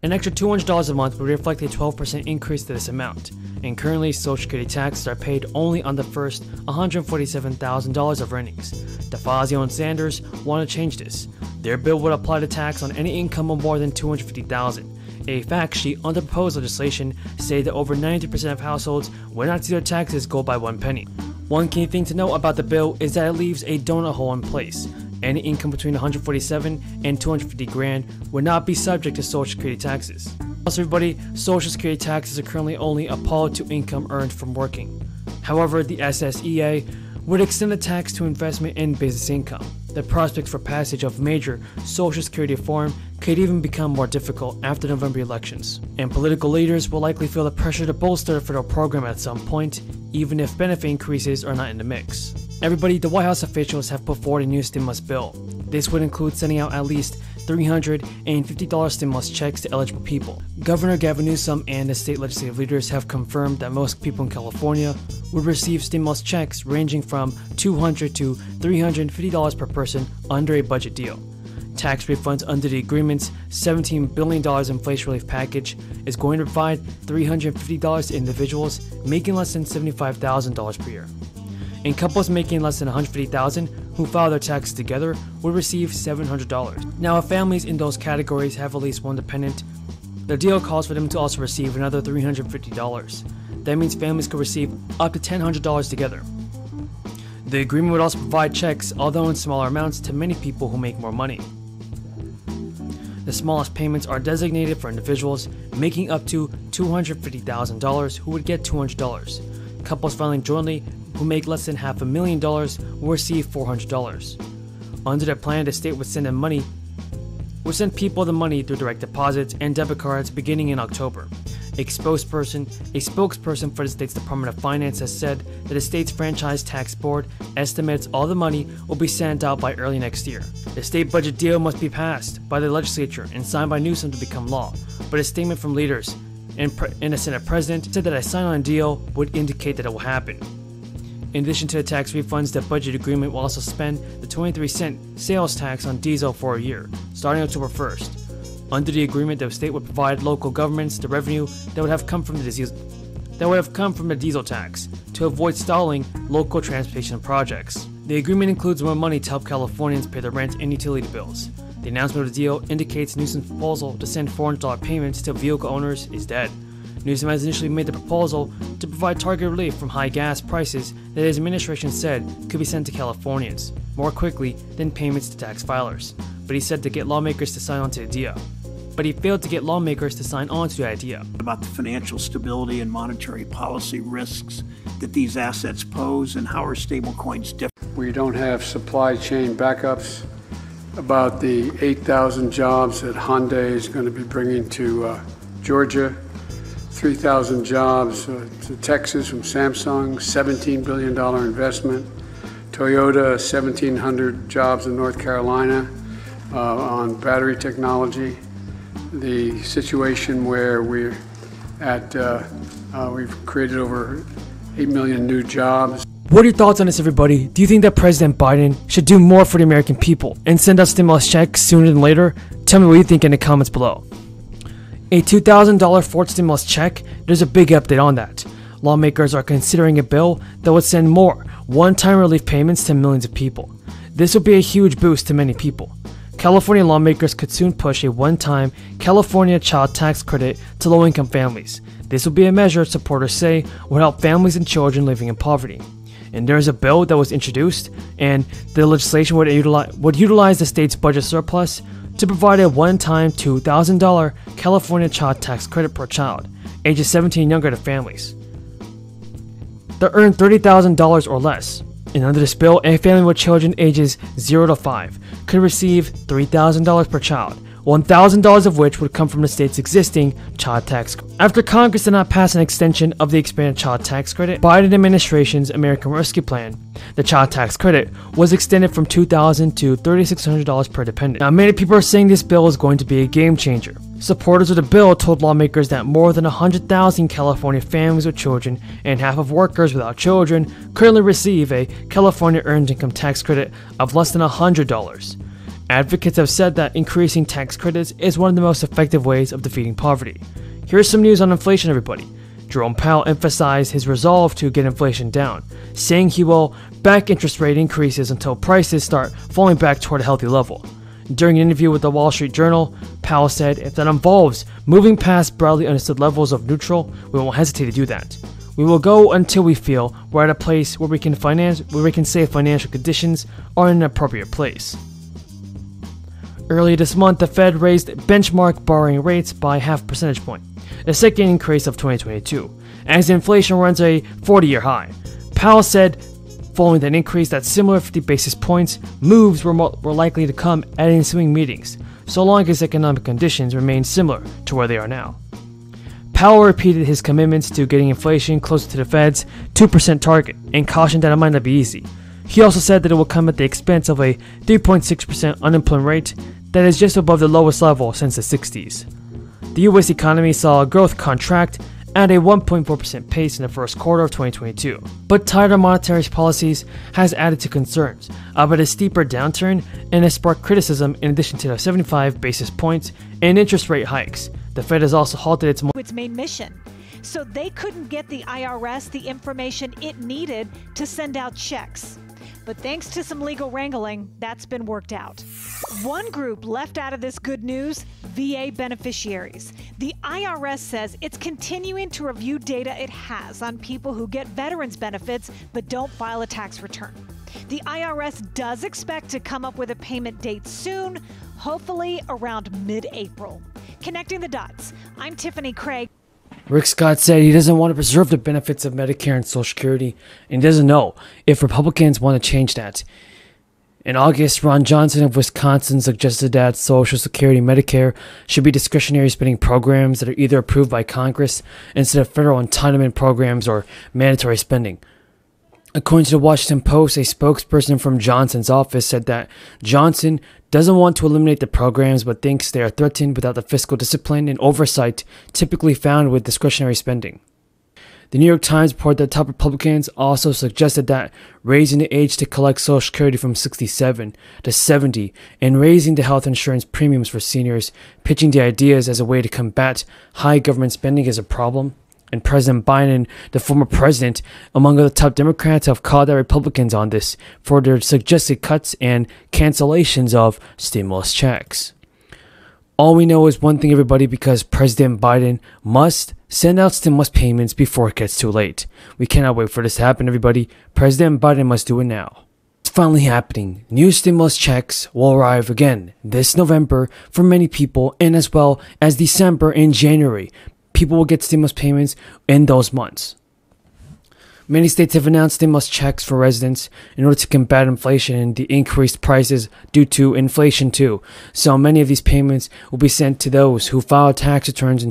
An extra $200 a month would reflect a 12% increase to this amount, and currently Social Security taxes are paid only on the first $147,000 of earnings. DeFazio and Sanders want to change this. Their bill would apply the tax on any income of more than $250,000. A fact sheet on the proposed legislation stated that over 90% of households would not see their taxes go by 1 penny. One key thing to note about the bill is that it leaves a donut hole in place. Any income between $147 and $250,000 would not be subject to Social Security taxes. Also, everybody, Social Security taxes are currently only applied to income earned from working. However, the SSDI would extend the tax to investment and business income. The prospects for passage of major Social Security reform could even become more difficult after the November elections, and political leaders will likely feel the pressure to bolster the federal program at some point, even if benefit increases are not in the mix. Everybody, the White House officials have put forward a new stimulus bill. This would include sending out at least $350 stimulus checks to eligible people. Governor Gavin Newsom and the state legislative leaders have confirmed that most people in California would receive stimulus checks ranging from $200 to $350 per person under a budget deal. Tax refunds under the agreement's $17 billion inflation relief package is going to provide $350 to individuals making less than $75,000 per year. And couples making less than $150,000 who file their taxes together will receive $700. Now, if families in those categories have at least one dependent, the deal calls for them to also receive another $350. That means families could receive up to $1,000 together. The agreement would also provide checks, although in smaller amounts, to many people who make more money. The smallest payments are designated for individuals making up to $250,000 who would get $200. Couples filing jointly who make less than $500,000 will receive $400. Under the plan, the state would send people the money through direct deposits and debit cards beginning in October. A spokesperson for the state's Department of Finance has said that the state's franchise tax board estimates all the money will be sent out by early next year. The state budget deal must be passed by the legislature and signed by Newsom to become law, but a statement from leaders and the Senate president said that a sign-on deal would indicate that it will happen. In addition to the tax refunds, the budget agreement will also suspend the 23-cent sales tax on diesel for a year, starting October 1st. Under the agreement, the state would provide local governments the revenue that would have come from the diesel tax to avoid stalling local transportation projects. The agreement includes more money to help Californians pay their rent and utility bills. The announcement of the deal indicates Newsom's proposal to send $400 payments to vehicle owners is dead. Newsom has initially made the proposal to provide targeted relief from high gas prices that his administration said could be sent to Californians more quickly than payments to tax filers. But he said to get lawmakers to sign on to the idea. But he failed to get lawmakers to sign on to the idea. About the financial stability and monetary policy risks that these assets pose and how are stablecoins different. We don't have supply chain backups. About the 8,000 jobs that Hyundai is going to be bringing to Georgia, 3,000 jobs to Texas from Samsung, $17 billion investment. Toyota, 1,700 jobs in North Carolina on battery technology. The situation where we've created over 8 million new jobs. What are your thoughts on this, everybody? Do you think that President Biden should do more for the American people and send out stimulus checks sooner than later? Tell me what you think in the comments below. A $2,000 fourth stimulus check, there's a big update on that. Lawmakers are considering a bill that would send more one-time relief payments to millions of people. This would be a huge boost to many people. California lawmakers could soon push a one-time California child tax credit to low-income families. This will be a measure supporters say will help families and children living in poverty. And there is a bill that was introduced, and the legislation would utilize the state's budget surplus to provide a one-time $2,000 California child tax credit per child, ages 17 and younger to families that earn $30,000 or less. And under this bill, a family with children ages 0 to 5 could receive $3,000 per child, $1,000 of which would come from the state's existing child tax credit. After Congress did not pass an extension of the expanded child tax credit, Biden administration's American Rescue Plan, the child tax credit was extended from $2,000 to $3,600 per dependent. Now, many people are saying this bill is going to be a game changer. Supporters of the bill told lawmakers that more than 100,000 California families with children and half of workers without children currently receive a California earned income tax credit of less than $100. Advocates have said that increasing tax credits is one of the most effective ways of defeating poverty. Here's some news on inflation, everybody. Jerome Powell emphasized his resolve to get inflation down, saying he will back interest rate increases until prices start falling back toward a healthy level. During an interview with the Wall Street Journal, Powell said if that involves moving past broadly understood levels of neutral, we won't hesitate to do that. We will go until we feel we're at a place where we can say financial conditions are in an appropriate place. Earlier this month, the Fed raised benchmark borrowing rates by half a percentage point, the second increase of 2022, as inflation runs a 40-year high. Powell said following that increase that similar 50 basis points moves were likely to come at ensuing meetings, so long as economic conditions remain similar to where they are now. Powell repeated his commitments to getting inflation closer to the Fed's 2% target and cautioned that it might not be easy. He also said that it will come at the expense of a 3.6% unemployment rate that is just above the lowest level since the 60s. The US economy saw growth contract at a 1.4% pace in the first quarter of 2022, but tighter monetary policies has added to concerns about a steeper downturn and has sparked criticism in addition to the 75 basis points in interest rate hikes. The Fed has also halted its main mission, so they couldn't get the IRS the information it needed to send out checks. But thanks to some legal wrangling, that's been worked out. One group left out of this good news: VA beneficiaries. The IRS says it's continuing to review data it has on people who get veterans benefits but don't file a tax return. The IRS does expect to come up with a payment date soon, hopefully around mid-April. Connecting the dots, I'm Tiffany Craig. Rick Scott said he doesn't want to preserve the benefits of Medicare and Social Security, and he doesn't know if Republicans want to change that. In August, Ron Johnson of Wisconsin suggested that Social Security and Medicare should be discretionary spending programs that are either approved by Congress instead of federal entitlement programs or mandatory spending. According to the Washington Post, a spokesperson from Johnson's office said that Johnson doesn't want to eliminate the programs but thinks they are threatened without the fiscal discipline and oversight typically found with discretionary spending. The New York Times reported that top Republicans also suggested that raising the age to collect Social Security from 67 to 70 and raising the health insurance premiums for seniors, pitching the ideas as a way to combat high government spending is a problem. And President Biden, the former president, among other top Democrats, have called out Republicans on this for their suggested cuts and cancellations of stimulus checks. All we know is one thing, everybody, because President Biden must send out stimulus payments before it gets too late. We cannot wait for this to happen, everybody. President Biden must do it now. It's finally happening. New stimulus checks will arrive again this November for many people, and as well as December and January. People will get stimulus payments in those months. Many states have announced stimulus checks for residents in order to combat inflation and the increased prices due to inflation too. So many of these payments will be sent to those who filed tax returns in